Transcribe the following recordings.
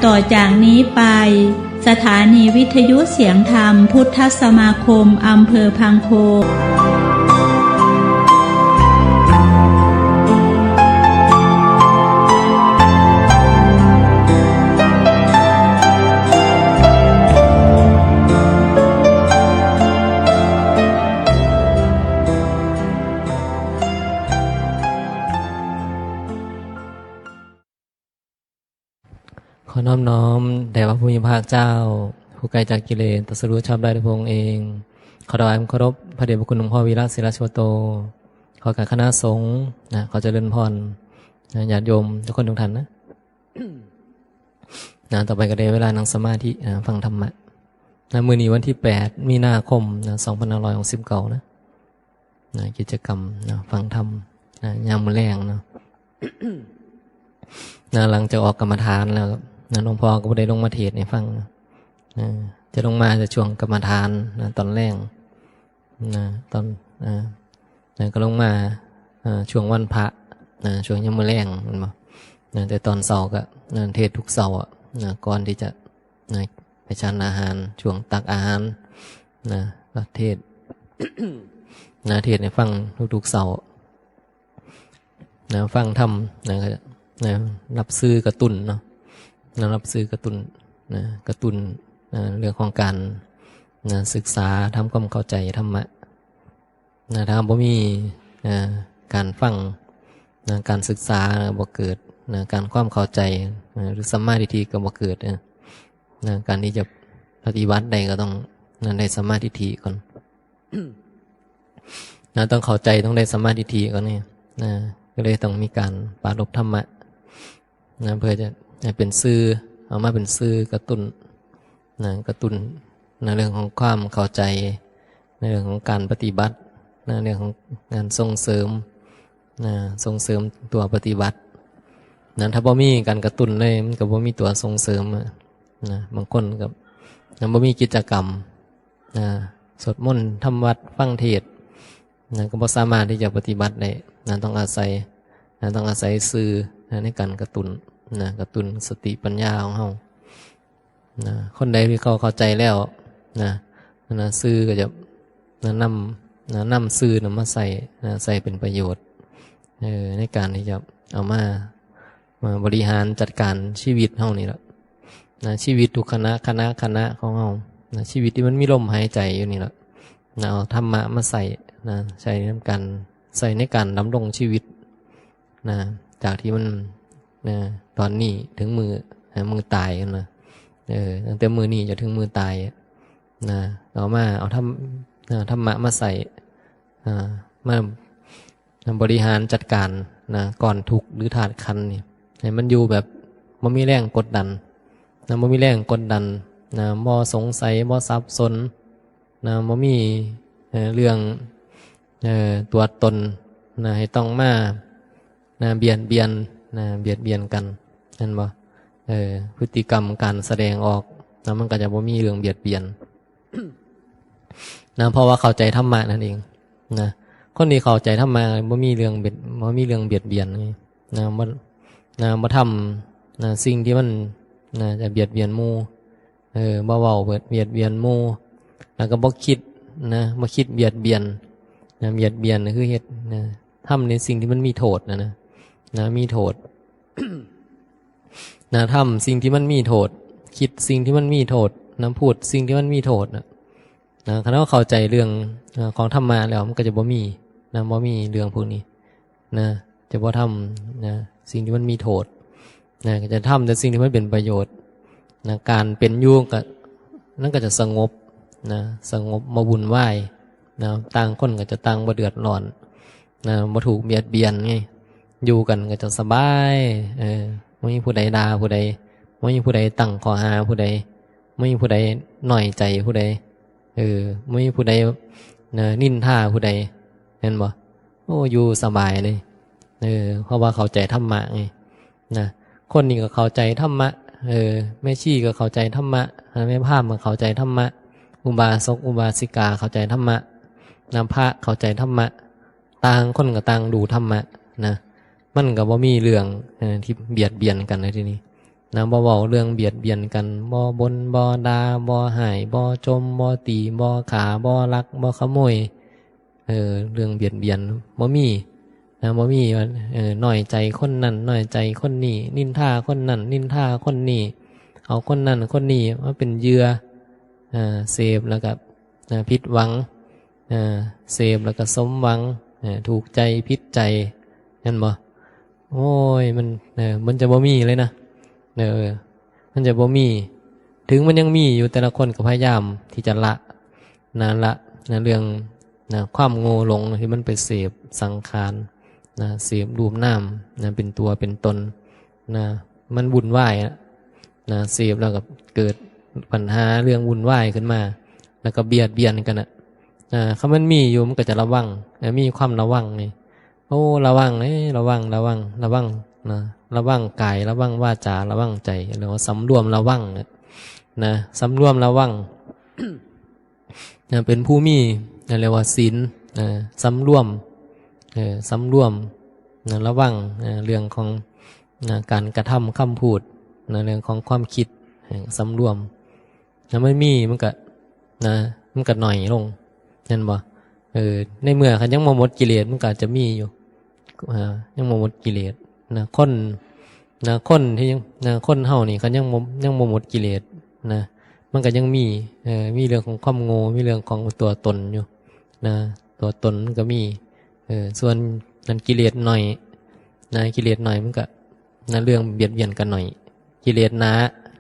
ต่อจากนี้ไปสถานีวิทยุเสียงธรรมพุทธสมาคมอำเภอพังโคนขอน้อมแด่พระผู้มีพระภาคเจ้าผู้ไกลจากกิเลสตรัสรู้ชอบได้ด้วยพระองค์เองขอถวายความเคารพพระเดชพระคุณหลวงพ่อวีระศิลาชวโตขอการคณะสงฆ์ขอเจริญพรญาติโยมทุกคนทุกท่านต่อไปก็ได้เวลานั่งสมาธิฟังธรรมะมื้อนี้วันที่8 มีนาคม 2569นะกิจกรรมฟังธรรมยามมื้อแลงหลังจากออกกรรมฐานแล้วหลวงพ่อก็ได้ลงมาเทศน์ให้ฟังจะลงมาจะช่วงกรรมฐานตอนแรกตอนก็ลงมาช่วงวันพระช่วงยามมื้อแลงแต่ตอนเช้าก็เทศน์ทุกเช้าก่อนที่จะไปฉันอาหารช่วงตักอาหารก็เทศน์เทศน์ให้ฟังทุกๆเช้าฟังธรรมรับซื้อกระตุ้นรับซื้อกระตุ้นกระตุ้นเรื่องของการศึกษาทำความเข้าใจธรรมะถ้าบ่มีการฟังการศึกษาบ่เกิดการความเข้าใจหรือสัมมาทิฏฐิก็บ่เกิดการที่จะปฏิบัติได้ก็ต้องได้สัมมาทิฏฐิก่อนต้องเข้าใจต้องได้สัมมาทิฏฐิก่อนนี่ก็เลยต้องมีการปรารภธรรมะเพื่อจะเป็นสื่อเอามาเป็นสื่อกระตุ้นกระตุ้นในเรื่องของความเข้าใจในเรื่องของการปฏิบัติในเรื่องของการส่งเสริมตัวปฏิบัติถ้าบ่มีการกระตุ้นเลยมันก็บ่มีตัวส่งเสริมบางคนกับบ่มีกิจกรรมสวดมนต์ทำวัดฟังเทศน์ก็บ่สามารถที่จะปฏิบัติได้ต้องอาศัยสื่อในการกระตุ้นกระตุ้นสติปัญญาของเฮาคนใดที่เขาเข้าใจแล้วสื่อก็จะนำสื่อมาใส่เป็นประโยชน์ในการที่จะเอามาบริหารจัดการชีวิตเฮานี่แหละชีวิตทุกคณะของเฮาชีวิตที่มันมีลมหายใจอยู่นี่แหละเอาธรรมะมาใส่ในการดำรงชีวิตจากที่มันตอนนี้ถึงมือตายกันตั้งแต่มือนี้จะถึงมือตายเอาธรรมะมาใส่มาบริหารจัดการก่อนทุกข์หรือธาตุขันธ์นี่ให้มันอยู่แบบบ่มีแรงกดดันบ่มีแรงกดดันบ่สงสัยบ่สับสนบ่มีเรื่องตัวตนให้ต้องมาเบียดเบียนกันนั่นบ่พฤติกรรมการแสดงออกมันก็จะบ่มีเรื่องเบียดเบียนเพราะว่าเข้าใจธรรมะนั่นเองคนที่เข้าใจธรรมะบ่มีเรื่องเบียดเบียนบ่ทำสิ่งที่มันจะเบียดเบียนหมู่บ่เว้าเบียดเบียนหมู่แล้วก็บ่คิดบ่คิดเบียดเบียนเบียดเบียนคือเฮ็ดทำในสิ่งที่มันมีโทษมีโทษทำสิ่งที่มันมีโทษคิดสิ่งที่มันมีโทษพูดสิ่งที่มันมีโทษคณะเข้าใจเรื่องของธรรมะแล้วมันก็จะบ่มีเรื่องพวกนี้จะบ่ทำสิ่งที่มันมีโทษก็จะทำแต่สิ่งที่มันเป็นประโยชน์การเป็นอยู่ก็นั่นก็จะสงบบ่วุ่นวายต่างคนก็จะต่างบ่เดือดร้อนบ่ถูกเบียดเบียนไงอยู่กันก็จะสบายไม่มีผู้ใดด่าผู้ใดไม่มีผู้ใดตั้งข้อหาผู้ใดไม่มีผู้ใดหน่อยใจผู้ใดไม่มีผู้ใดนินทาผู้ใดเห็นบ่โอ้อยู่สบายเลยเพราะว่าเข้าใจธรรมะไงคนนี้ก็เข้าใจธรรมะแม่ชีก็เข้าใจธรรมะแม่พราหมณ์ก็เข้าใจธรรมะอุบาสกอุบาสิกาเข้าใจธรรมะพระเข้าใจธรรมะต่างคนก็ต่างดูธรรมะมันก็บ่มีเรื่องที่เบียดเบียนกันในที่นี้ นะบ่เว้าเรื่องเบียดเบียนกันบ่บ่นบ่ด่าบ่หายบ่จมบ่ตีบ่ขาบ่ลักบ่ขโมยเรื่องเบียดเบียนบ่มีนะบ่มีว่าน้อยใจคนนั้นน้อยใจคนนี้นินทาคนนั้นนินทาคนนี้เอาคนนั้นคนนี้มาเป็นเหยื่อเสพแล้วก็ผิดหวังเสพแล้วก็สมหวังถูกใจผิดใจนั่นบ่โอ้ยมันจะบ่มีเลยนะมันจะบ่มีถึงมันยังมีอยู่แต่ละคนก็พยายามที่จะละเรื่องความโง่หลงที่มันไปเสพสังขารเสพรูปนามเป็นตัวเป็นตนมันวุ่นวายเสพแล้วก็เกิดปัญหาเรื่องวุ่นวายขึ้นมาแล้วก็เบียดเบียนกันถ้ามันมีอยู่มันก็จะระวังมีความระวังนี่โอ้ระวังระวังระวังกายระวังวาจาระวังใจหรือว่าสำรวมระวังสำรวมระวัง เป็นผู้มีเรียกว่าศีลสำรวมระวังเรื่องของการกระทำคำพูดเรื่องของความคิดสำรวมไม่มีมันก็หน่อยลงนั่นบ่ในเมื่อคันยังบ่หมดกิเลสมันก็จะมีอยู่ยังบ่หมดกิเลสคนที่ยังคนเฮานี่คันยังบ่หมดกิเลสมันก็ยังมีเรื่องของความโง่มีเรื่องของตัวตนอยู่ตัวตนมันก็มีส่วนนั้นกิเลสหน่อยกิเลสหน่อยมันก็เรื่องเบียดเบียนกันหน่อยกิเลสหนา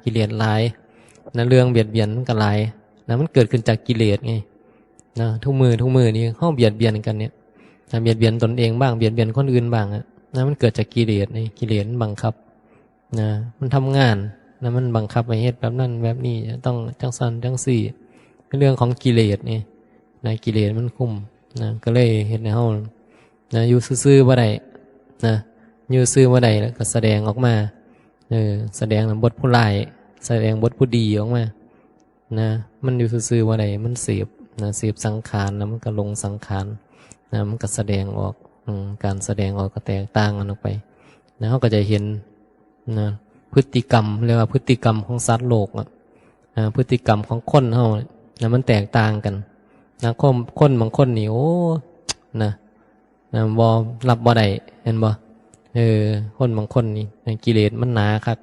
กิเลสหลายเรื่องเบียดเบียนมันก็หลายมันเกิดขึ้นจากกิเลสไงทุกมือนี่เฮาเบียดเบียนกันเนี่ยเบียดเบียนตนเองบ้างเบียดเบียนคนอื่นบ้างมันเกิดจากกิเลสนี่กิเลสมันบังคับมันทำงานมันบังคับให้เฮ็ดแบบนั้นแบบนี้ต้องจังซั่นจังซี่เป็นเรื่องของกิเลสนี่กิเลสมันคุมก็เลยเฮ็ดให้เฮาอยู่ซื่อๆบ่ได้อยู่ซื่อบ่ได้แล้วก็แสดงออกมาแสดงบทผู้ร้ายแสดงบทผู้ดีออกมามันอยู่ซื่อๆบ่ได้มันเสพสังขารแล้วมันก็ลงสังขารมันก็แสดงออกการแสดงออกก็แตกต่างกันออกไปเฮาก็จะเห็นพฤติกรรมเรียกว่าพฤติกรรมของสัตว์โลกพฤติกรรมของคนเฮามันแตกต่างกันคนบางคนนี่โอ้บ่รับบ่ได้เห็นบ่คนบางคนนี่กิเลสมันหนาคัก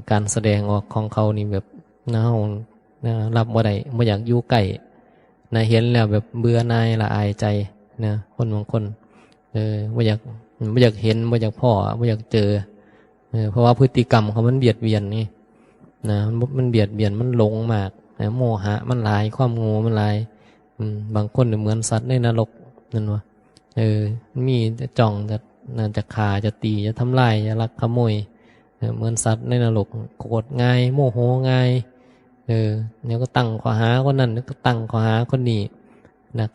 การแสดงออกของเขานี่แบบเฮารับบ่ได้บ่อยากอยู่ใกล้เห็นแล้วแบบเบื่อหน่ายละอายใจคนบางคนบ่อยากเห็นบ่อยากพ้อบ่อยากเจอเพราะว่าพฤติกรรมเขามันเบียดเบียนนี่มันเบียดเบียนมันหลงมากโมหะมันหลายความโง่มันหลายบางคนเหมือนสัตว์ในนรกนั่นวะมีจะจ้องจะฆ่าจะตีจะทำลายจะลักขโมยเหมือนสัตว์ในนรกโกรธง่ายโมโหง่ายเนี่ยก็ตั้งข้อหาคนนั้นก็ตั้งข้อหาคนนี้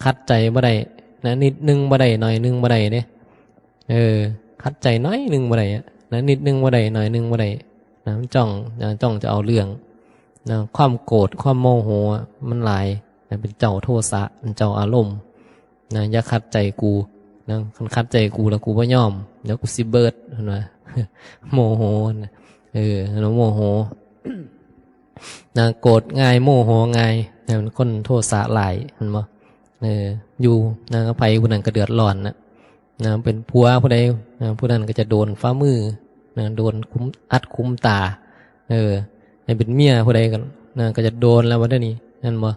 คัดใจบ่ได้นิดนึงบ่ได้หน่อยนึงบ่ได้เด้คัดใจน้อยนึงบ่ได้นิดนึงบ่ได้หน่อยนึงบ่ได้มันจ้องจะเอาเรื่องความโกรธความโมโหมันหลายเป็นเจ้าโทสะเป็นเจ้าอารมณ์อย่าคัดใจกูคัดใจกูแล้วกูบ่ยอมเดี๋ยวกูสิเบิดโมโหโมโหโกรธง่ายโมโหง่ายเป็นคนโทสะหลายเห็นบ่อยู่อภัยผู้นั้นก็เดือดร้อนเป็นผัวผู้ใดผู้นั้นก็จะโดนฟ้ามือโดนคุ้มตาเป็นเมียผู้ใดก็จะโดนแล้วว่าได้นี่นั่นบ่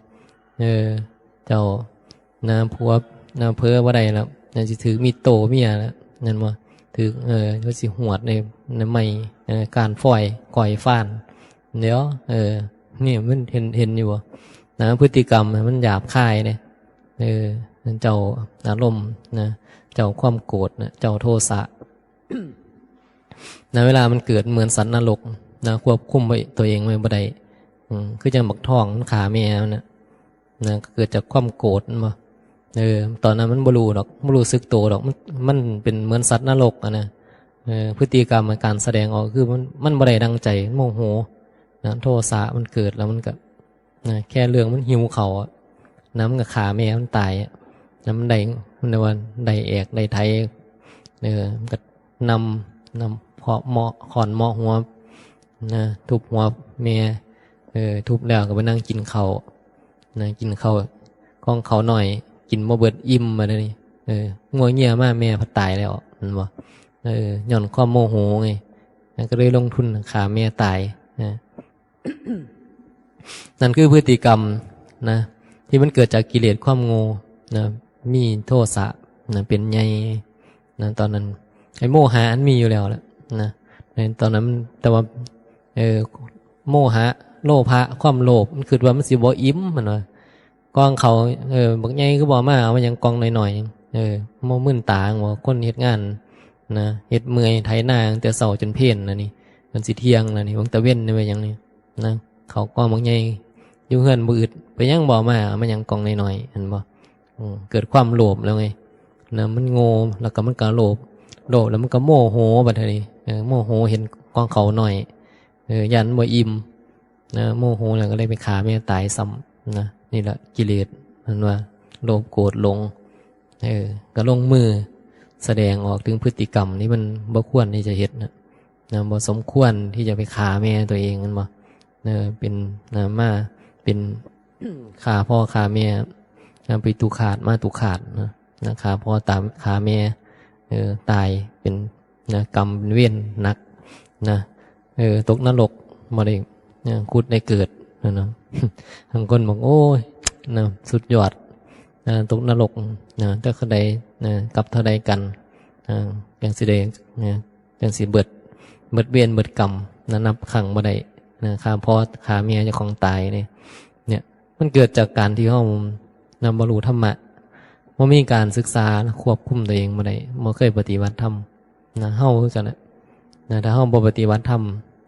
เจ้าผัวเพ้อว่าใดแล้วสิถือมีดโตเมียแล้วนั่นบ่ถือก็สิหวดในไม้การฝอยก่อยฟ้านเดี๋ยวนี่มันเห็นอยู่บ่พฤติกรรมมันหยาบคายเนี่ยเจ้าอารมณ์เจ้าความโกรธเจ้าโทสะเวลามันเกิดเหมือนสัตว์นรกควบคุมไว้ตัวเองไว้บ่ได้คือจังบักท้องมันขาแม่เกิดจากความโกรธมาตอนนั้นมันบ่รู้สึกโตดอกมันเป็นเหมือนสัตว์นรกพฤติกรรมการแสดงออกคือมันบ่ได้ดังใจโมโหโทสะมันเกิดแล้วมันก็แค่เรื่องมันหิวเขาน้ำกับขาแม่มันตายน้ำได้มันในวันได้แอกได้ไทยมันก็นำเพาะเหมาะขอนเหมาะหัว นะทุบหัวเมียทุบแล้วก็ไปนั่งกินข้าวนะกินข้าวกองเขาหน่อยกินบ่เบิดอิ่มมาเลยนี่งัวเงียมากแม่พัดตายแล้วมันบ่ย่อนความโมโหไงก็เลยลงทุนขาแม่ตายนะ นั่นคือพฤติกรรมนะที่มันเกิดจากกิเลสความโง่นะมีโทสะนะเป็นใหญ่นะตอนนั้นไอ้โมหะอันมีอยู่แล้วแหละนะในตอนนั้นแต่ว่าโมหะโลภะความโลภมันคือว่ามันสิบ่อิ่มมันว่ากองเขาบักใหญ่ก็บ่มาเอามันยังกองหน่อยๆโมมึนตาหัวคนเฮ็ดงานนะเฮ็ดเมื่อยไถนาตั้งแต่เช้าจนเพลนนะนี่มันสิเที่ยงนะนี่บางตะเว้นนี่ว่าหยังนี่นะเขากองบักใหญ่อยู่เฮือนบ่อึดไปยังบ่มาเอามันยังกองหน่อยๆเห็นบ่เกิดความโลภแล้วไงนะมันโง่แล้วก็มันก็โลภแล้วมันก็โมโหบัดนี้โมโหเห็นกองเขาหน่อยยันบ่อิ่มนะโมโหแล้วก็เลยไปฆ่าแม่ตายซ้ำนะนี่แหละกิเลสมันว่าโลภโกรธหลงก็ลงมือแสดงออกถึงพฤติกรรมนี่มันบ่ควรที่จะเฮ็ดนะบ่สมควรที่จะไปฆ่าแม่ตัวเองนั่นบ่เป็นมาเป็นฆ่าพ่อฆ่าแม่ไปตุขาดมาตุขาดนะฆ่าพ่อตามฆ่าแม่ตายเป็นกรรมเป็นเวรหนักนะตกนรกมาได้คุดในเกิดนะบางคนบอกโอ้ยนะสุดยอดตกนรกถ้าเขาใดกับเท่าใดกันอย่างสิเดอย่างสิเบิดเวียนเบิดกรรมนับขังมาได้ฆ่าพ่อฆ่าแม่เจ้าของตายเนี่ยมันเกิดจากการที่เขานำบรรลุธรรมะว่ามีการศึกษาควบคุมตัวเองมาได้มาเคยปฏิบัติธรรมนะเฮาคือกันนะถ้าเฮาบ่ปฏิบัติธรรม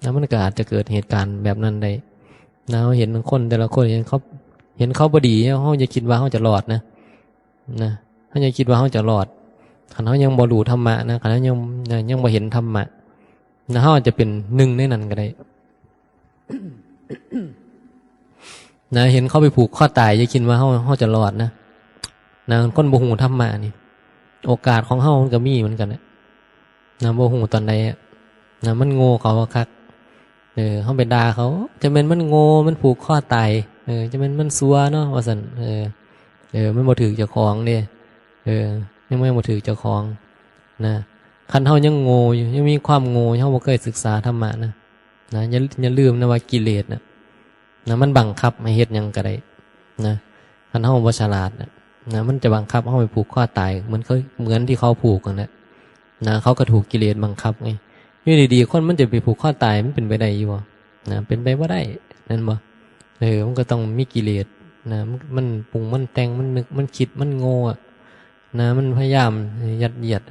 นะมันก็อาจจะเกิดเหตุการณ์แบบนั้นได้นะเห็นคนแต่ละคนเห็นเขาบ่ดีเฮาจะคิดว่าเฮาจะรอดนะเฮาจะคิดว่าเฮาจะรอดคันเฮายังบ่รู้ธรรมะนะคันเฮายังบ่เห็นธรรมะนะเฮาอาจจะเป็นหนึ่งในนั้นก็ได้ นะเห็นเขาไปผูกข้อตายอย่าคิดว่าเฮาจะรอดนะคนบ่ฮู้ธรรมะนี่โอกาสของเฮามันก็มีเหมือนกันนะบ่ฮู้ตอนใดมันโง่เขาคักเฮาไปด่าเขาจะเป็นมันโง่มันผูกข้อตายจะเป็นมันซัวเนาะว่าซั่นมันบ่ถูกเจ้าของเด้ยังไม่บ่ถูกเจ้าของนะคันเฮายังโง่อยู่ยังมีความโง่เฮาบ่เคยศึกษาธรรมะนะอย่าลืมนะว่ากิเลสนะมันบังคับให้เฮ็ดหยังก็ได้นะคันเฮาบ่ฉลาดนะมันจะบังคับเฮาไปผูกข้อตายเหมือนที่เขาผูกกันนะเขาก็ถูกกิเลสบังคับไงอยู่ดีๆคนมันจะไปผูกข้อตายมันเป็นไปได้อยู่บ่นะเป็นไปบ่ได้นั่นบ่มันก็ต้องมีกิเลสนะมันปรุงมันแต่งมันนึกมันคิดมันโง่นะมันพยายามยัดเยียด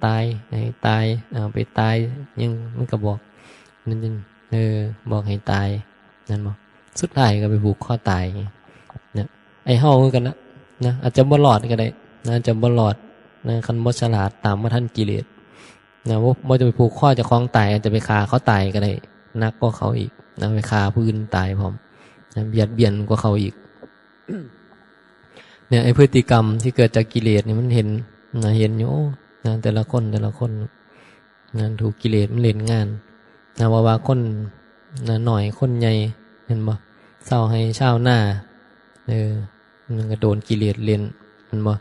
ตายให้ตายไปตายยังมันก็บอกนั่นจริงบอกให้ตายนั่นบ่สุดท้ายก็ไปผูกข้อตายไงเนี่ยไอ้เฮากันนะอาจจะบ่รอดก็ได้นะจะบ่รอดนะคันบ่ฉลาดตามมาทันกิเลสนะบ่จะไปผูกข้อเจ้าของตายอาจจะไปฆ่าเขาตายก็ได้นักกว่าเขาอีกนะไปฆ่าผู้อื่นตายพร้อมนะเบียดเบียนกว่าเขาอีก เนี่ยไอ้พฤติกรรมที่เกิดจากกิเลสเนี่ยมันเห็นอยู่นะแต่ละคนนะถูกกิเลสมันเล่นงานนะว่าคนนะหน่อยคนใหญ่เห็นบ่เศร้าให้ชาวหน้ามันก็โดนกิเลสเล่นเห็นบ่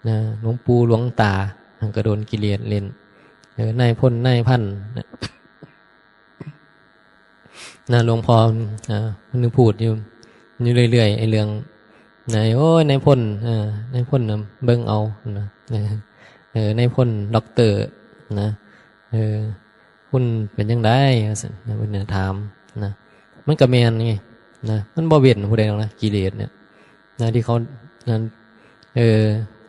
นะหลวงปู่หลวงตามันก็โดนกิเลสเล่นนายพลนายพันนะหลวงพ่อมันพูดอยู่เรื่อยๆไอ้เรื่องนายนายพลนายพลเบิ่งเอานะนายพลด็อกเตอร์นะคุณเป็นยังไงนะเพิ่นถามนะมันก็แม่นไงนะมันบ่เว้นผู้ใดหรอกนะกิเลสเนี่ยนะที่เขา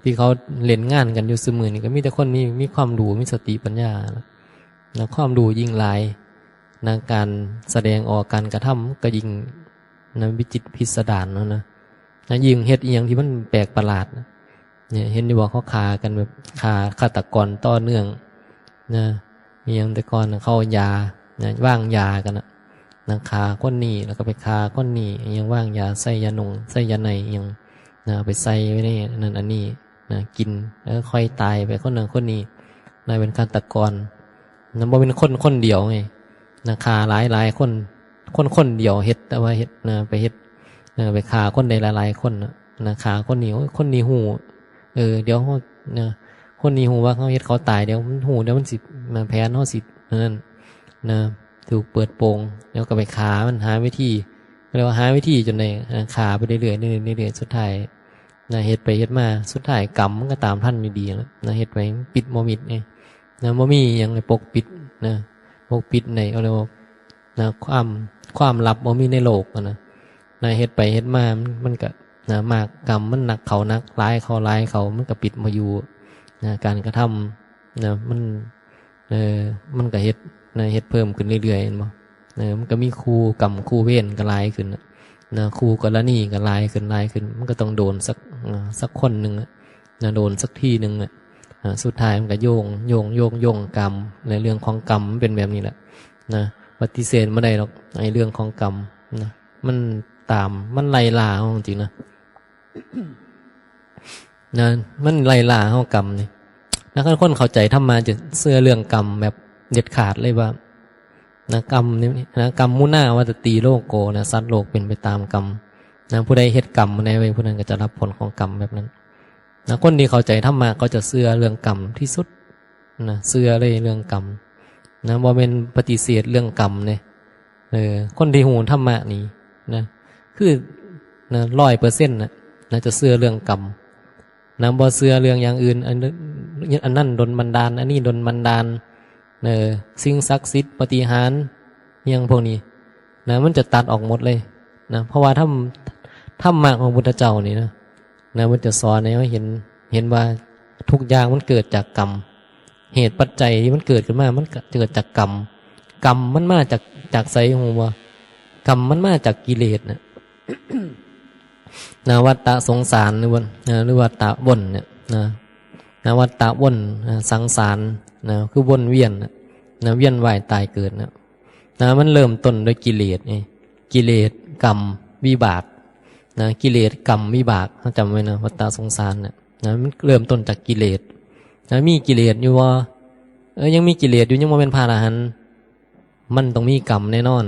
ที่เขาเล่นงานกันอยู่เสมอนี่ก็มีแต่คนมีความรู้มีสติปัญญานะความรู้ยิ่งหลายนะการแสดงออกการกระทำก็ยิ่งนะวิจิตรพิสดารนะยิ่งเฮ็ดอีหยังที่มันแปลกประหลาดเนี่ยเห็นดีว่าเขาฆ่ากันแบบฆ่าฆาตกรต่อเนื่องนะมีอย่างแต่ก่อนเขายานะว่างยากันนะฆ่าคนนี้แล้วก็ไปฆ่าคนนี้ยังว่างยาใส่ยาหนงใส่ยาในยังนะไปใส่ไว้ในนั่นอันนี้นะกินแล้วค่อยตายไปคนนึงคนนี้นะเป็นฆาตกรนะบ่เป็นคนเดียวไง นะฆ่าหลายคนคนเดียวเฮ็ดแต่ว่าเฮ็ดนะไปเฮ็ดไปฆ่าคนใดหลายๆคนนะฆ่าคนนี้คนนี้หูเดี๋ยวนะคนนี้หูว่าเขาเฮ็ดเขาตายเดี๋ยวมันหูเดี๋ยวมันสิมาแพ้นเฮาสินั่นนะถูกเปิดโปงเดี๋ยวก็ไปฆ่ามันหาวิธีเรียกว่าหาวิธีจนได้ฆ่าไปเรื่อยๆเรื่อยๆสุดท้ายนะเฮ็ดไปเฮ็ดมาสุดท้ายกรรมมันก็ตามท่านอยู่ดีแล้วนะเฮ็ดไปปิดบ่มิดไงนะบ่มีหยังปกปิดนะปกปิดในเอาเรียกว่านะความลับบ่มีในโลกนะเฮ็ดไปเฮ็ดมามันก็นะมากกรรมมันหนักเขานักร้ายเขามันก็ปิดมาอยู่นะการกระทำนะมันก็เฮ็ดนะเฮ็ดเพิ่มขึ้นเรื่อยๆเห็นบ่มันก็มีคู่กรรมคู่เวรก็หลายขึ้นนะคู่กรณีก็หลายขึ้นมันก็ต้องโดนสักคนหนึ่งนะโดนสักที่หนึ่งสุดท้ายมันก็โยงกรรมในเรื่องของกรรมมันเป็นแบบนี้แหละนะปฏิเสธไม่ได้หรอกในเรื่องของกรรมนะมันตามมันไล่ล่าจริงๆนะนะมันไล่ล่าเขากรรมนี่นะคนเข้าใจธรรมะจะเสื้อเรื่องกรรมแบบเด็ดขาดเลยว่านะกรรมนี่นะกรรมมุนาวัตตีโลกโกนะสัตว์โลกเป็นไปตามกรรมนะผู้ใดเฮ็ดกรรมในผู้นั้นก็จะรับผลของกรรมแบบนั้นนะคนที่เข้าใจธรรมะก็จะเสื้อเรื่องกรรมที่สุดนะเสื้อเลยเรื่องกรรมนะบ่เป็นปฏิเสธเรื่องกรรมเนี่ยคนที่หูธรรมะนี่นะคือนะ100%นะจะเสื้อเรื่องกรรมนะบ่เสื้อเรื่องอย่างอื่นอันนั้นดลบันดาลอันนี้ดลบันดาลสิ่งศักดิ์สิทธิ์ปฏิหารอย่างพวกนี้นะมันจะตัดออกหมดเลยนะเพราะว่าธรรมะของพุทธเจ้านี่นะมันจะสอนให้เห็นว่าทุกอย่างมันเกิดจากกรรมเหตุปัจจัยที่มันเกิดขึ้นมามันเกิดจากกรรมมันมาจากไสหัวกรรมมันมาจากกิเลสนะวัฏฏะสงสารหรือวัฏฏะวนเนี่ยวัฏฏะวนสังสารคือวนเวียนเวียนว่ายตายเกิดมันเริ่มต้นโดยกิเลสกิเลสกรรมวิบากกิเลสกรรมวิบากจำไว้นะวัฏฏะสงสารมันเริ่มต้นจากกิเลสมีกิเลสอยู่ว่ายังมีกิเลสอยู่ยังว่าเป็นพระอรหันต์มันต้องมีกรรมแน่นอน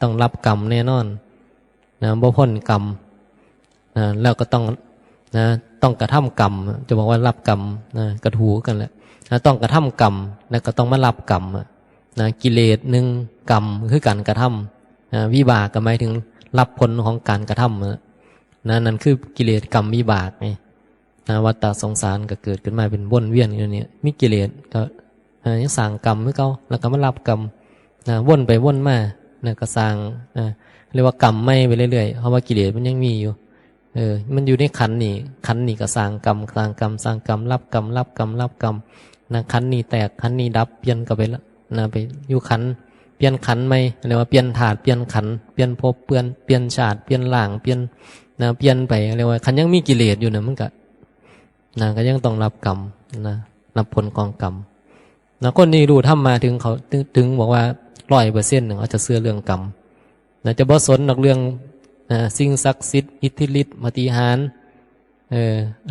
ต้องรับกรรมแน่นอนบ่พ้นกรรมแล้วก็ต้องกระทำกรรมจะบอกว่ารับกรรมกระถูกันแหละต้องกระทำกรรมแล้วก็ต้องมารับกรรมกิเลสหนึ่งกรรมคือการกระทำวิบากก็หมายถึงรับผลของการกระทำนั่นคือกิเลสกรรมวิบากไงวัฏฏะสงสารก็เกิดขึ้นมาเป็นวนเวียนอยู่เนี่ยมีกิเลสก็ยังสร้างกรรมให้เขาแล้วก็มารับกรรมวนไปวนมาก็สร้างเรียกว่ากรรมไม่ไปเรื่อยๆเพราะว่ากิเลสมันยังมีอยู่มันอยู่ในขันนี่ก็สร้างกรรมสร้างกรรมรับกรรมขันนี่แตกขันนี่ดับเปลี่ยนก็ไปละไปอยู่ขันเปลี่ยนขันไม่เรียกว่าเปลี่ยนถาดเปลี่ยนขันเปลี่ยนภพเปลี่ยนชาติเปลี่ยนล่างเปลี่ยนไปเรียกว่าขันยังมีกิเลสอยู่มันก็ยังต้องรับกรรมรับผลของกรรมคนนี้รู้ธรรมมาถึงบอกว่า100%เขาจะเชื่อเรื่องกรรมจะบ่สนเรื่องสิ่งศักดิ์สิทธิ์อิทธิฤทธิ์ปฏิหาร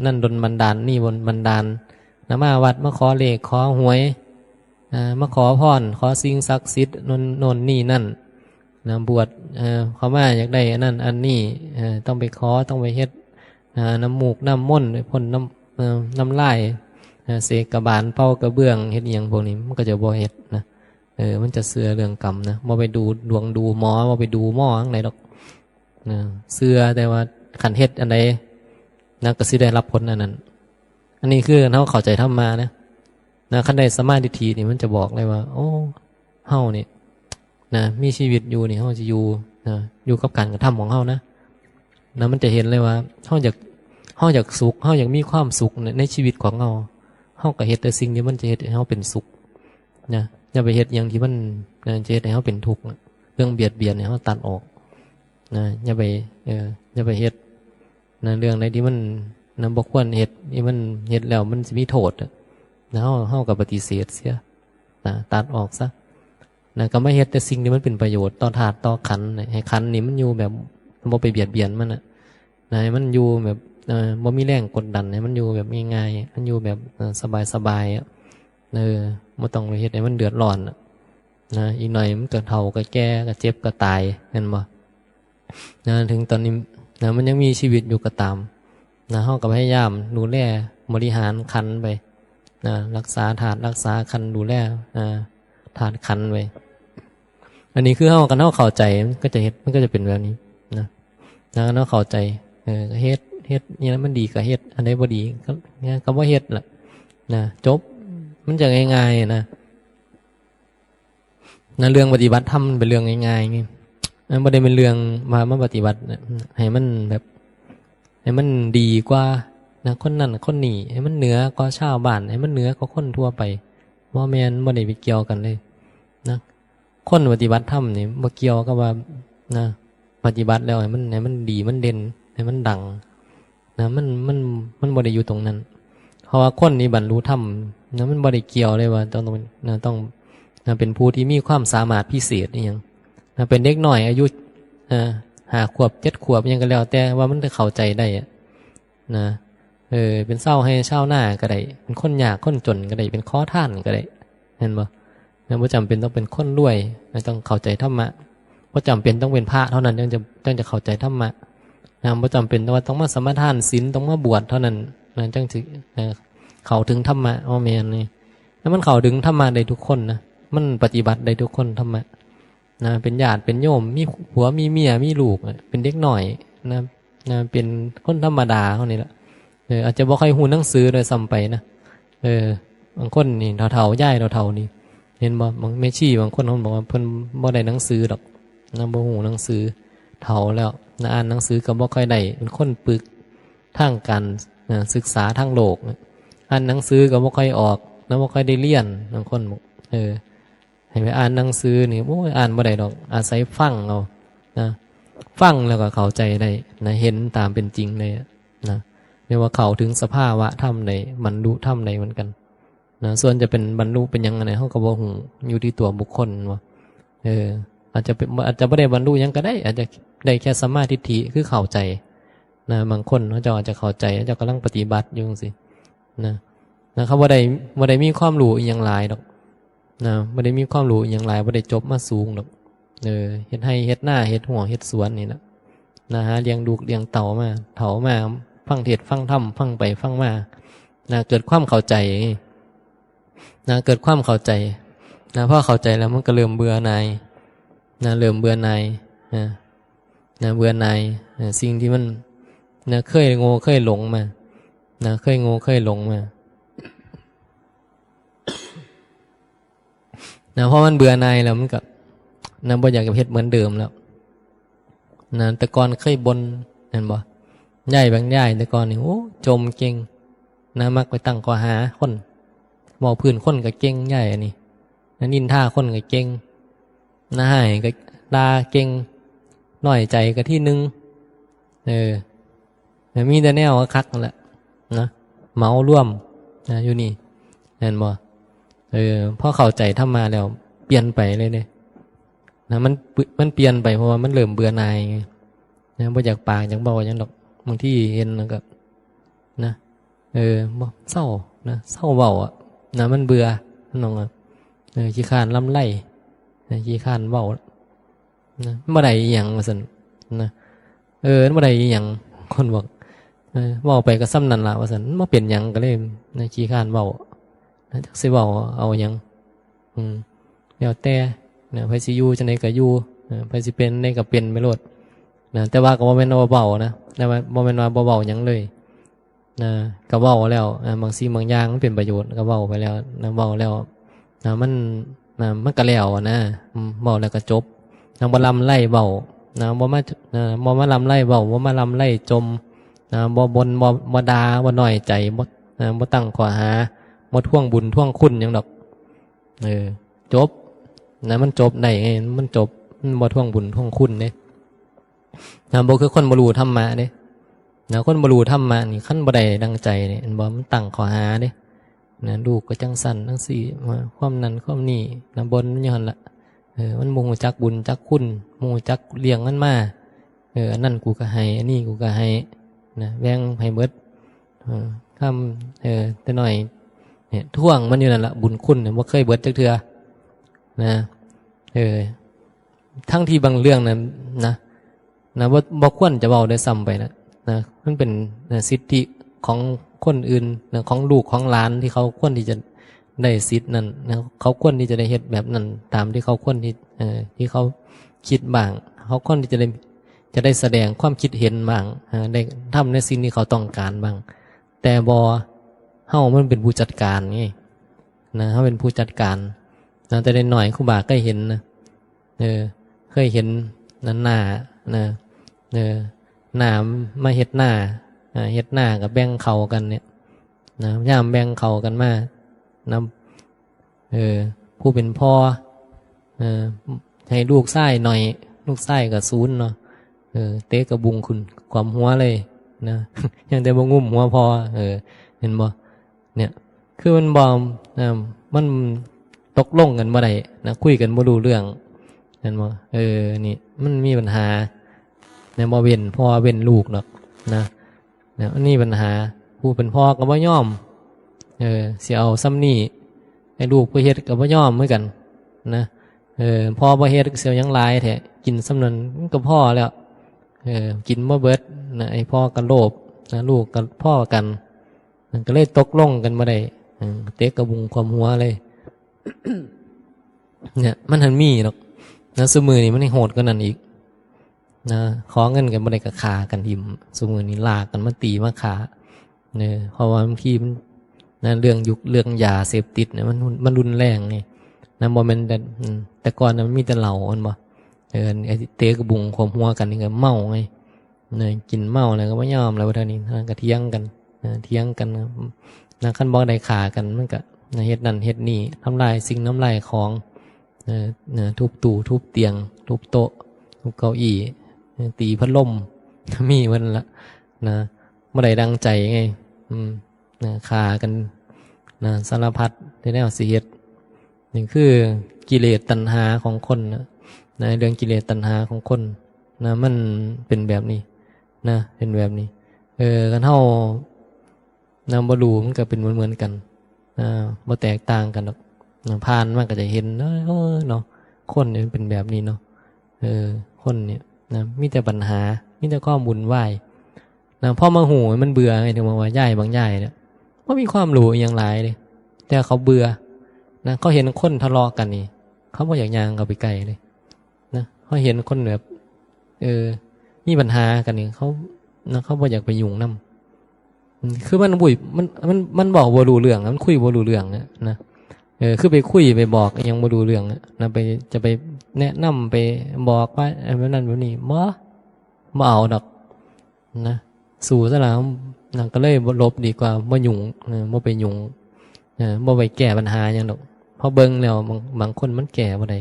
นั่นดลบันดาลนี่บนบันดาลมาวัดมาขอเลขขอหวยมาขอพรขอสิ่งศักดิ์สิทธิ์นนนี่นั่นบวชเขามาอยากได้อันนั้นอันนี้ต้องไปขอต้องไปเฮ็ดน้ำมูกน้ำม่นพ่นน้ำลายเสกกระบาลเป่ากระเบื้องเฮ็ดอย่างพวกนี้มันก็จะบ่เฮ็ดมันจะเชื่อเรื่องกรรมบ่ไปดูดวงดูหมอบ่ไปดูหมอข้างในดอกเชื่อแต่ว่าขันเฮ็ดอันใดก็สิได้รับผลอันนั้นอันนี้คือเขาเข้าใจธรรมะขันใดสมาธิทีนี่มันจะบอกเลยว่าโอ้เฮานี่มีชีวิตอยู่นี่เฮาจะอยู่กับการกระทำของเฮามันจะเห็นเลยว่าเฮาอยากสุขเฮาอยากมีความสุขในชีวิตของเฮาก็เฮ็ดแต่สิ่งที่มันจะเฮ็ดให้เฮาเป็นสุขอย่าไปเฮ็ดอย่างที่มันจะเฮ็ดให้เฮาเป็นทุกข์เรื่องเบียดเบียนเนี่ยเฮาตัดออกอย่าไปเฮ็ดเรื่องไหนที่มันบ่ควรเฮ็ดที่มันเฮ็ดแล้วมันสิมีโทษเฮาก็ปฏิเสธเสียตัดออกซะก็ไม่เฮ็ดแต่สิ่งที่มันเป็นประโยชน์ต่อธาตุต่อขันธ์ให้ขันธ์นี่มันอยู่แบบบ่ไปเบียดเบียนมันให้มันอยู่แบบบ่มีแรงกดดันให้มันอยู่แบบง่ายๆมันอยู่แบบสบายๆบ่ต้องไปเฮ็ดให้มันเดือดร้อน นะอีกหน่อยมันก็เฒ่าก็แก่ก็เจ็บก็ตายเห็นบ่นะถึงตอนนี้นะมันยังมีชีวิตอยู่ก็ตามนะเฮาก็พยายามดูแลบริหารขันไปนะรักษาถาดรักษาขันดูแลถาดขันไปอันนี้คือเฮากันเฮาเข้าใจมันก็จะเฮ็ดมันก็จะเป็นแบบนี้นะนะเฮาเข้าใจเฮ็ดนี่นะมันดีก็เฮ็ดอันใดบ่ดีก็บ่เฮ็ดล่ะนะจบมันจะง่ายๆนะเรื่องปฏิบัติธรรมเป็นเรื่องง่ายๆไงมันไม่ได้เป็นเรื่องมาปฏิบัติให้มันแบบให้มันดีกว่านะคนนั้นคนนี้ให้มันเหนือกว่าชาวบ้านให้มันเหนือกว่าคนทั่วไปบ่แม่นบ่ได้ไปเกี่ยวกันเลยนะคนปฏิบัติธรรมนี่บ่เกี่ยวกับว่านะปฏิบัติแล้วให้มันดีมันเด่นให้มันดังนะมันบ่ได้อยู่ตรงนั้นเพราะว่าคนนี้บรรลุธรรมนะมันบ่ได้เกี่ยวเลยว่าต้องเป็นผู้ที่มีความสามารถพิเศษนี่ยังเป็นเด็กหน่อยอายุ5 ขวบ 7 ขวบยังก็แล้วแต่ว่ามันจะเข้าใจได้นะเป็นเศร้าให้เศร้าหน้าก็ได้เป็นคนยากคนจนก็ได้เป็นข้อท่านก็ได้เห็นบ่ไม่จำเป็นต้องเป็นคนรวยต้องเข้าใจธรรมะไม่จำเป็นต้องเป็นพระเท่านั้นจึงจะเข้าใจธรรมะไม่จำเป็นว่าต้องมาสมาทานศีลต้องมาบวชเท่านั้นจึงจะเข้าถึงธรรมะแม่นนี่แล้วมันเข้าถึงธรรมะได้ทุกคนนะมันปฏิบัติได้ทุกคนธรรมะนะเป็นญาติเป็นโยมมีผัวมีเมียมีลูกเป็นเด็กหน่อยนะเป็นคนธรรมดาเท่านี้แหละอาจจะบ่ค่อยฮู้หนังสือเลยซ้ำไปนะบางคนนี่เฒ่าๆย่ายเฒ่าๆนี่เห็นบ่บางแม่ชีบางคนเขาบอกว่าเพิ่นบ่ได้หนังสือดอกนะบ่ฮู้หนังสือเฒ่าแล้วนะอ่านหนังสือก็บ่ค่อยได้เป็นคนปึกทางการศึกษาทางโลกอ่านหนังสือก็บ่ค่อยออกนะบ่ค่อยได้เรียนบางคนบอกให้ไปอ่านหนังสือนี่โอ้ยอ่านบ่ได้ดอกอาศัยฟังเอานะฟังแล้วก็เข้าใจได้นะเห็นตามเป็นจริงเลยนะเรียกว่าเข้าถึงสภาวะธรรมในบรรลุธรรมในเหมือนกันนะส่วนจะเป็นบรรลุเป็นยังไงเฮาก็บ่ฮู้อยู่ที่ตัวบุคคลว่าอาจจะบ่ได้บรรลุยังก็ได้อาจจะได้แค่สัมมาทิฏฐิคือเข้าใจนะบางคนเขาอาจจะเข้าใจเขากำลังปฏิบัติอยู่จังซี่นะเขาบ่ได้มีความรู้อีหยังหลายดอกนะบ่ได้มีความรู้อย่างไรบ่ได้จบมาสูงหรอกเฮ็ดให้เฮ็ดหน้าเฮ็ดหัวเฮ็ดสวนนี่นะฮะเลี้ยงลูกเลี้ยงเต่ามาฟังเทศน์ฟังธรรมฟังไปฟังมานะเกิดความเข้าใจนะเกิดความเข้าใจนะพอเข้าใจแล้วมันก็เริ่มเบื่อหน่ายนะเริ่มเบื่อหน่ายนะเบื่อหน่ายสิ่งที่มันนะเคยโง่เคยหลงมานะเคยโง่เคยหลงมานะเพราะมันเบื่อหน่ายแล้วมันก็นะบ่อยากจะเฮ็ดเหมือนเดิมแล้วนะแต่ก่อนเคยบ่นเห็นบ่ย่ายบางย่ายแต่ก่อนนี่โอ้จมเก่งนะมักไปตั้งข้อหาคนเว้าพื้นคนก็เก่งย่ายอันนี้นะนินทาคนก็เก่งนะให้ก็ด่าเก่งน้อยใจก็ที่นึงมีแต่แนวคักนั่นแหละนะเมาร่วมนะอยู่นี่เห็นบ่พอเข้าใจธรรมะแล้วเปลี่ยนไปเลยเนี่ยนะมันเปลี่ยนไปเพราะว่ามันเริ่มเบื่อหน่ายไงนะบ่อยากปากอยากเบาอย่างดอกบางที่เห็นแล้วก็นะบ่เศร้านะเศร้าเบาอ่ะนะมันเบื่อน้องขี้คร้านลำไส้นะขี้คร้านเบานะบ่ได้อีหยังว่าซั่นนะบ่ได้อีหยังคนบอกเว้าไปก็ซ้ำนั่นล่ะว่าซั่นบ่เป็นหยังก็เลยนะขี้คร้านเว้าจักสิเว้าเอาหยังแล้วแต่นะไผสิอยู่จังได๋ก็อยู่ไผสิเป็นได้ก็เป็นไปโลดนะแต่ว่าก็บ่แม่นว่าเบานะแต่ว่าบ่แม่นว่าบ่เว้าหยังเลยนะก็เว้าแล้วบางสิ่งบางอย่างมันเป็นประโยชน์ก็เว้าไปแล้วนะเว้าแล้วนะมันก็แล้วนะเว้าแล้วก็จบนะบ่ลำไล่เว้านะบ่มาลำไล่เว้าบ่มาลำไล่จมนะบ่บ่นบ่ด่าบ่น้อยใจบ่ตั้งข้อหาบ่ท่วงบุญท่วงคุณหยังดอกจบนะมันจบได้ไงมันจบมันบ่ท่วงบุญท่วงคุณเด้นะบ่คือคนบ่รู้ธรรมะเด้นะคนบ่รู้ธรรมะนี่คันบ่ได้ดังใจนี่บ่มันตั้งข้อหาเด้นะลูกก็จังสั่นจังซี่ความนั้นความนี้นะบ่นมันอยู่หั่นล่ะมันบ่ฮู้จักบุญจักคุณบ่ฮู้จักเลี้ยงมันมาอันนั้นกูก็ให้อันนี้กูก็ให้นะแบ่งให้เบิดคำแต่น้อยเนี่ยท่วงมันอยู่นั่นล่ะบุญคุณเนี่ยบ่เคยเบิดจักเทื่อนะ ทั้งที่บางเรื่องนั้นนะบ่ควรจะเว้าได้ซ้ำไปนะมันเป็นสิทธิของคนอื่นนะของลูกของหลานที่เขาควรที่จะได้สิทธินั้นนะเขาควรที่จะได้เฮ็ดแบบนั้นตามที่เขาควรที่เขาคิดบ้างเขาควรที่จะได้แสดงความคิดเห็นบ้างได้ทำในสิ่งที่เขาต้องการบ้างแต่เฮามันเป็นผู้จัดการไงนะเฮาเป็นผู้จัดการนะแต่ได้หน่อยครูบาก็เห็นนะเคยเห็นนั่นหน้านะหน้ามาเฮ็ดหน้ากับแบ่งเขากันเนี่ยนะย่ามแบ่งเขากันมานะผู้เป็นพ่อให้ลูกไส้หน่อยลูกไส้กับศูนย์เนาะเตะกระบุงคุณความหัวเลยนะ ยังแต่บ่งุ่มหัวพอเห็นบ่เนี่ยคือมันบ่มันตกลงกันบ่ได้นะคุยกันบ่รู้เรื่องเห็นบ่นี่มันมีปัญหาในบ่เว้นพ่อเว้นลูกหรอกนะอันนี้ปัญหาผู้เป็นพ่อก็บ่ยอมสิเอาซ้ำนี่ให้ลูกไปเฮ็ดก็บ่ยอมเหมือนกันนะพ่อบ่เฮ็ดเสียวยังหลายแท้กินซ้ำนั้นก็พ่อแล้วกินบ่เบิดนะไอ้พ่อก็โลภนะลูกก็พ่อกันก็เลยตกลงกันบ่ได้เตะกระบุงความหัวเลย เนี่ยมันหันมีหรอกนะซุมื้อนี้มันโหดกว่านั้นอีกนะขอเงินกันบ่ได้ก็ฆ่ากันหิมซุมื้อนี้ลากกันมาตีมาฆ่าเพราะว่าบางทีมันนะเรื่องยาเสพติดเนี่ยมันรุนแรงไงนะบ่แม่นแต่ก่อนมันมีแต่เหล้ามันบ่ไอ้เตะกระบุงความหัวกันนี่ก็เมาไงกินเมาแล้วก็บ่ยอมแล้วว่าเท่านี้ก็เถียงกันนะคันบ่ได้ฆ่ากันมันก็เฮ็ดนั่นเฮ็ดนี่ทำลายสิ่งน้ำลายของทุบตู้ทุบเตียงทุบโต๊ะทุบเก้าอี้ตีพัดลมมีมันละนะบ่ได้ดังใจไงฆ่ากันสารพัดในแนวสิเฮ็ดนี่คือกิเลสตัณหาของคนนะเรื่องกิเลสตัณหาของคนนะมันเป็นแบบนี้นะเป็นแบบนี้กันเฮาบ่รู้มันก็เป็นเหมือนกันบ่แตกต่างกันหรอกผ่านมันก็จะเห็นเนาะคนเนี่ยเป็นแบบนี้เนาะคนเนี่ยนะมีแต่ปัญหามีแต่ความวุ่นวายนะพอมาหูมันเบื่อไงถึงมาว่าย่ายบางย่ายเนี่ยบ่มีความรู้อย่างหลายเลยแต่เขาเบื่อนะเขาเห็นคนทะเลาะกันนี่เขาบ่อยากย่างเข้าไปใกล้เลยนะเขาเห็นคนแบบมีปัญหากันนี่เขาบ่อยากไปยุ่งนำคือมันมันบอกบ่รู้เรื่องมันคุยบ่รู้เรื่องนะคือไปคุยไปบอกยังบ่รู้เรื่องนะจะไปแนะนำไปบอกว่าแบบนั้นแบบนี้บ่เอาดอกนะสู่ซะแล้วนะก็เลยลบดีกว่าบ่ยุ่งบ่ไปยุ่งบ่ไปแก้ปัญหาหยังดอกพอเบิ่งแล้วบางคนมันแก้บ่ได้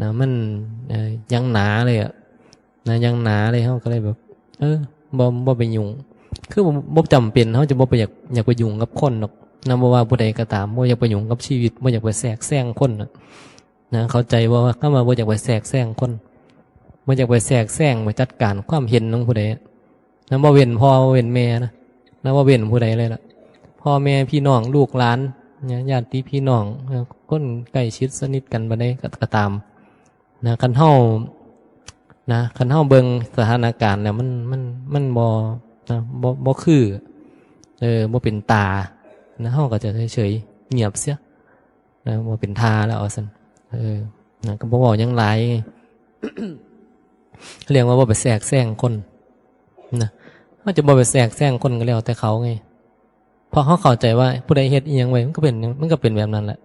นะมันยังหนาเลยนะยังหนาเลยเฮาก็เลยแบบบ่ไปยุ่งคือบ่จำเป็นเฮาจะบ่ไปอยากไปยุ่งกับคนหรอกนะบ่ว่าผู้ใดก็ตามบ่อยากไปยุ่งกับชีวิตบ่อยากไปแทรกแซงคนนะเข้าใจว่าคำว่าบ่อยากไปแทรกแซงคนบ่อยากไปแทรกแซงไปจัดการความเห็นของผู้ใดนะบ่เว้นพ่อบ่เว้นแม่นะบ่เว้นผู้ใดเลยล่ะพ่อแม่พี่น้องลูกหลานญาติพี่น้องคนใกล้ชิดสนิทกันบ่ได้ก็ตามนะคันเฮาเบิ่งสถานการณ์เนี่ยมันบ่คือบ่เป็นตานะเฮาก็จะเฉยๆเงียบเสียนะบ่เป็นทาแล้วเอาซั่นนะก็บ่เว้าหยังหลาย เรียกว่าบ่ไปแทรกแซงคนนะเฮาจะบ่ไปแทรกแซงคนก็แล้วแต่เขาไงเพราะเขาเข้าใจว่าผู้ใดเฮ็ดอีหยังไว้มันก็เป็นแบบนั้นแหละ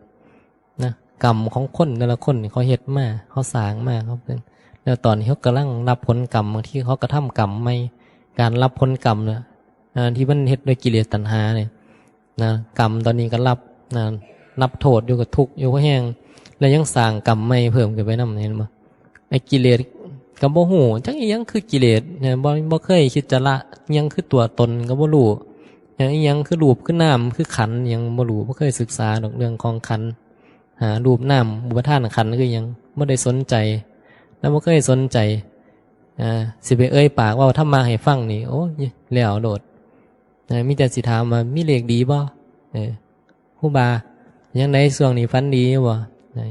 นะกรรมของคนแต่ละคนนี่เขาเฮ็ดมาเขาสร้างมาเขาเป็นแล้วตอนนี้เขากำลังรับผลกรรมบางทีเขากระทำกรรมไม่การรับผลกรรมเนี่ยที่มันเฮ็ดด้วยกิเลสตัณหาเนี่ยนะกรรมตอนนี้ก็รับโทษอยู่กับทุกข์อยู่กับแห้งแล้วยังสร้างกรรมไม่เพิ่มขึ้นไปนำเห็นบ่ไอ้กิเลสก็บ่ฮู้จักอีหยังคือกิเลสเนี่ยบ่เคยคิดจะละอิหยังคือตัวตนก็บ่รู้อีหยังคือรูปคือน้ำคือขันธ์ยังบ่รู้บ่เคยศึกษาดอกเรื่องของขันธ์รูปน้ำอุปทานขันธ์คือหยังบ่ได้สนใจแล้วบ่เคยสนใจสิไปปากว่าธรรมะให้ฟังนี่โอ้ยแล้วโดดมีแต่สิถามว่ามีเลขดีบ่ครูบายังไดช่วงนี้ฝันดีบ่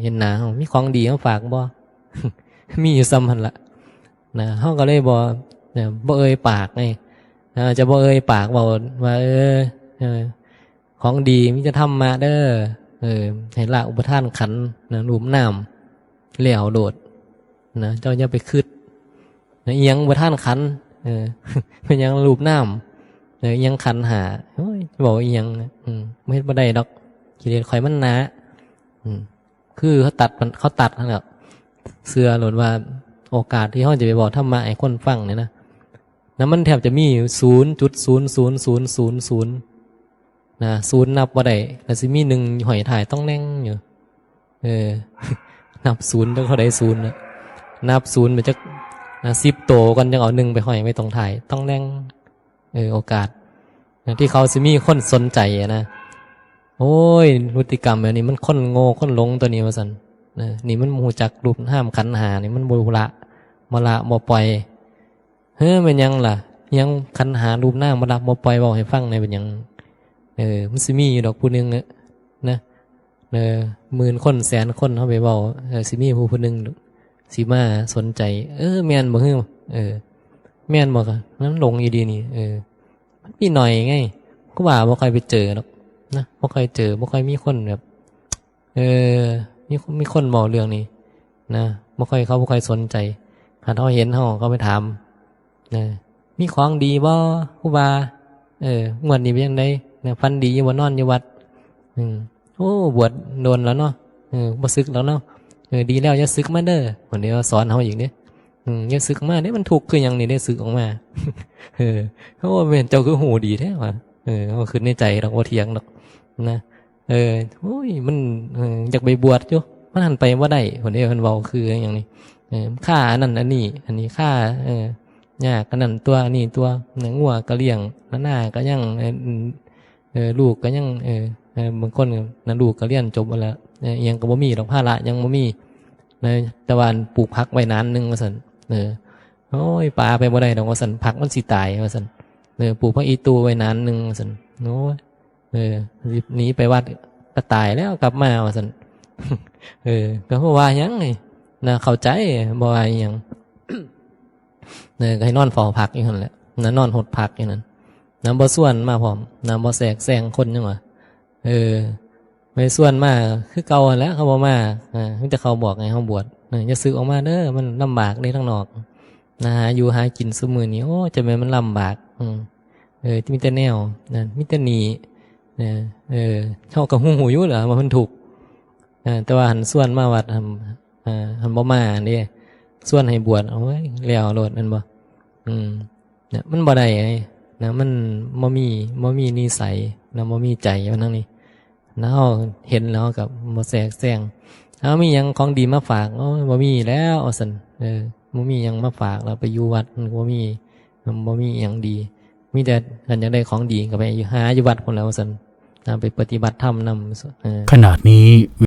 เห็นหน้าเฮามีของดีมาฝากบ่ มีอยู่ซ้ำหั่นล่ะนะเฮาก็เลยบ่บ่เอ่ยปากไงจะบ่เอ่ยปากเว้าว่าของดีมิจะทำมาเด้อให้ละอุปทานขันธ์นะรูปน้ำแล้วโดดนะเจ้าอย่าไปคิดนะอีหยังอุปทานขันธ์เป็นหยังรูปน้ำอีหยังขันธ์หาโอ้ยบอกอีหยังไม่เฮ็ดบ่ได้ดอกกิเลสข่อยมันหนาคือเขาตัดนั่นแหละเสื้อหลดว่าโอกาสที่เขาจะไปบอกธรรมะให้คนฟังเนี่ยนะมันแทบจะมี0.00000นะศูนย์นับว่าได้แล้วสิมีหนึ่งหอยถ่ายต้องแน่งอยู่นับศูนย์ต้องเขาได้ศูนย์นะนับศูนย์มันจะ10 โตกันยังเอา1ไปหอยไว้ตรงถ่ายต้องแน่งโอกาสที่เขาสิมีคนสนใจนะโอ้ยพฤติกรรมแบบนี้มันคนโง่คนหลงตัวนี้ว่าซั่นนี่มันหูจักรูปห้ามขันหานี่มันบ่ละบ่ปล่อยมันยังล่ะยังขันหารูปหน้ามาละบ่ปล่อยบอกให้ฟังในเป็นยังมันสิมีอยู่ดอกผู้นึงนะ10,000 คนแสนคนเฮาไปเว้าสิมีผู้นึงสิมาสนใจแม่นบ่แม่นบ่คะมันหลงอยู่ดีนี่มันมีหน่อยไงก็ว่าบ่ค่อยไปเจอดอกนะบ่ค่อยเจอบ่ค่อยมีคนแบบมีคนบอกเรื่องนี้นะบ่ค่อยสนใจหาเฮาเห็นเฮาก็ไปถามนะมีของดีบ่ครูบางวดนี้เป็นจังได๋นะฟันดีอยู่บ่นอนอยู่วัดโอ้บวชโดนแล้วเนาะบ่สึกแล้วเนาะดีแล้วอย่าสึกมาเด้อคนนี้สอนเฮาอีกเด้อย่าสึกมาเด้มันทุกข์คือหยังนี่ได้สึกออกมาโอ้แม่นเจ้าคือหูดีแท้ว่ะเอาขึ้นในใจดอกบ่เถียงดอกนะโอ้ยมันอยากไปบวชอยู่มันหันไปว่าได้คนนี้มันเว้าคืออย่างนี้ค่าอันนั้นอันนี้ค่ายากอันนั้นตัวนี้ตัวงัวก็เลี้ยงหน้าก็ยังลูกก็ยังบางคนนะลูกก็เรียนจบแล้วยังก็บ่มีดอกภาระยังบ่มีแต่ว่าปลูกผักไว้นานนึงว่าซั่นโอ้ยปลาไปบ่ได้ดอกว่าซั่นผักมันสิตายว่าซั่นปลูกผักอีตูไว้นานนึงว่าซั่นโอ้ยหนีไปวัดก็ตายแล้วกลับมาว่าซั่นก็บ่ว่าหยังไงนะเข้าใจบ่ว่าหยังก็ให้นอนเฝ้าผักอยู่นั่นแหละนอนหดผักอยู่นั่นบ่ส่วนมาพร้อมบ่แทรกแซงคนจังว่าไม่ส่วนมาคือเก่าแล้วเขาบ่มามีแต่เขาบอกไงเฮาบวชอย่าสึกออกมาเด้อมันลำบากในทางนอกนะหาอยู่หากินซุมื้อนี้โอ้จะแม่นมันลำบากมีแต่แนวมีแต่หนีเฮาก็ฮู้อยู่ล่ะว่ามันถูกแต่ว่าหันส่วนมาวัดหันบ่มาเด้ส่วนให้บวชโอ้ยแล้วโลดนั่นบ่เนี่ยมันบ่ได้นะมันบ่มีนิสัยนะบ่มีใจว่านั่นนี่นะเฮาเห็นแล้วกับบ่แทรกแซงมีหยังของดีมาฝากโอ้ยบ่มีแล้วว่าซั่นบ่มีหยังมาฝากแล้วไปอยู่วัดบ่มีหยังดีมีแต่ท่านอยากได้ของดีก็ไปหาอยู่วัดพุ่นแล้วว่าซั่นไปปฏิบัติธรรมนำขณะนี้